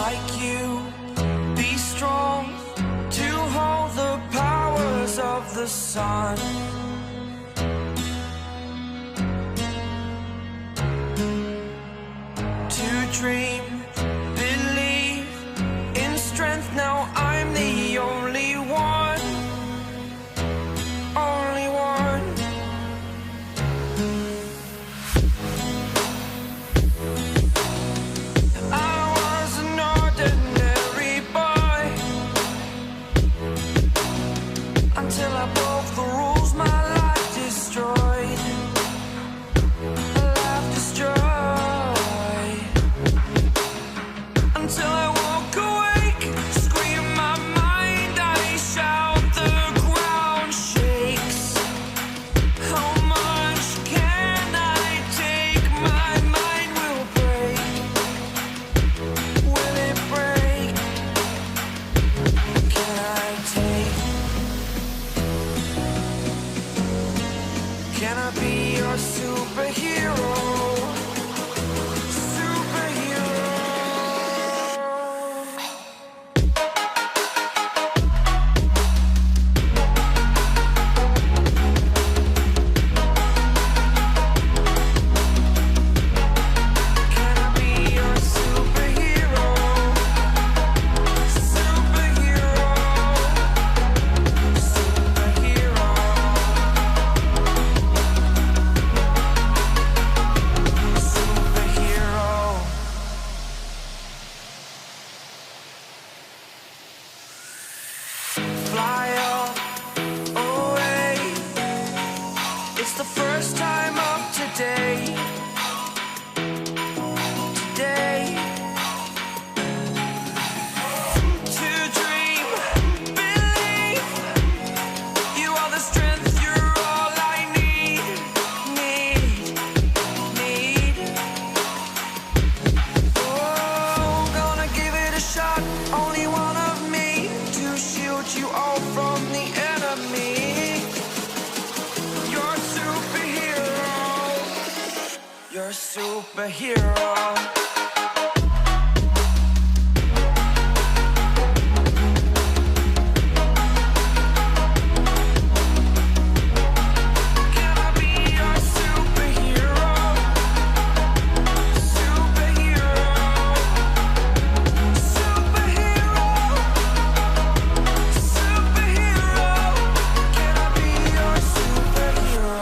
like you. Be strong to hold the powers of the sun. To dream, believe in strength. Now I'm the only one. Only one. I was an ordinary boy until I broke the rules. My life destroyed. Life destroyed. Until I woke awake, scream my mind, I shout, the ground shakes. How much can I take? My mind will break. Will it break? Can I take? Can I be your superhero? Fly up away. It's the first time of today. Today. To dream, believe. You are the strength, you're all I need. Need. Oh, gonna give it a shot. Only one of me to shield you all from the enemy. You're a superhero. You're a superhero. Can I be your superhero? Superhero. Superhero. Superhero. Can I be your superhero?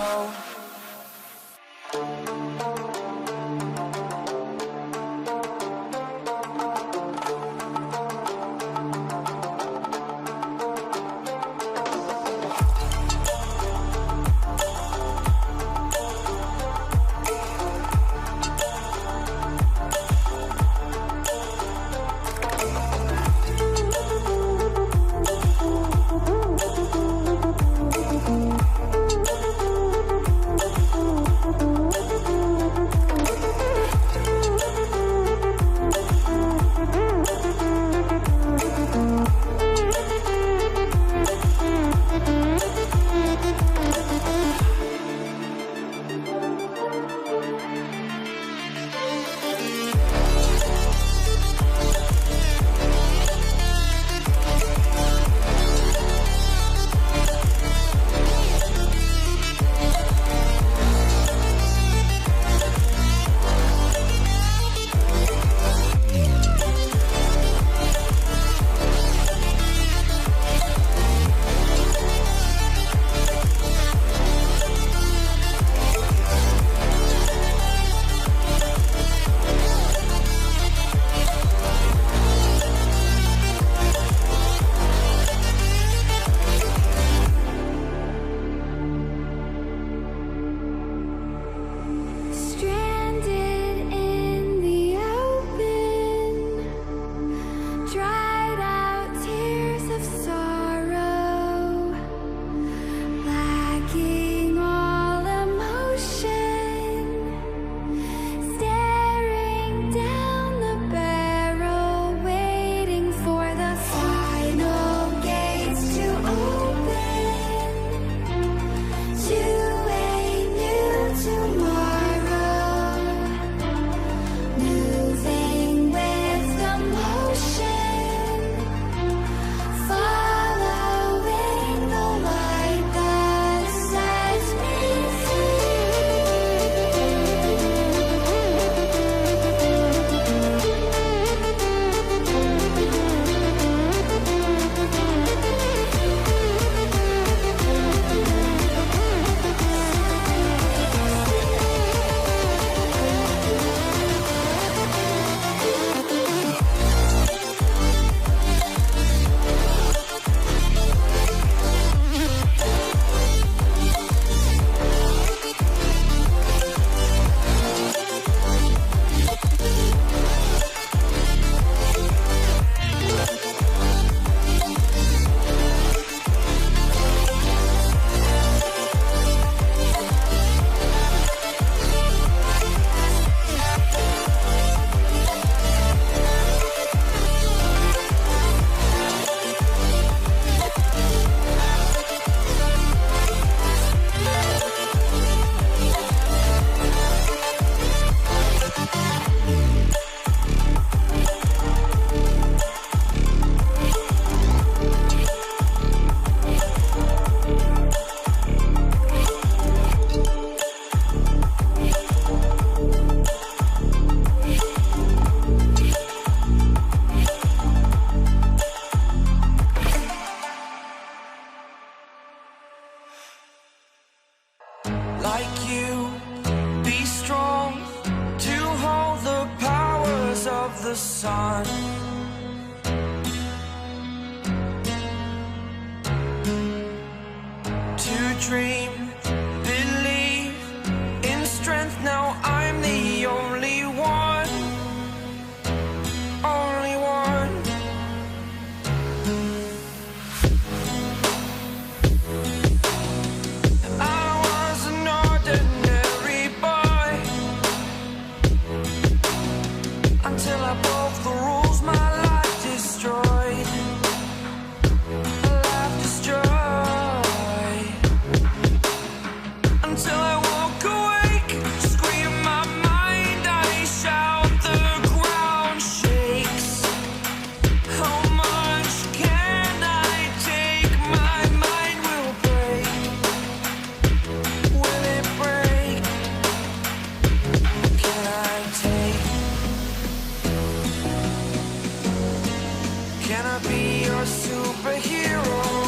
sun. To dream, believe in strength. Now I'm the only one, only one. I was an ordinary boy until I broke the rules. My life destroyed, life destroyed. Until I woke awake, scream my mind, I shout, the ground shakes. How much can I take? My mind will break. Will it break? Can I take? Can I be your superhero?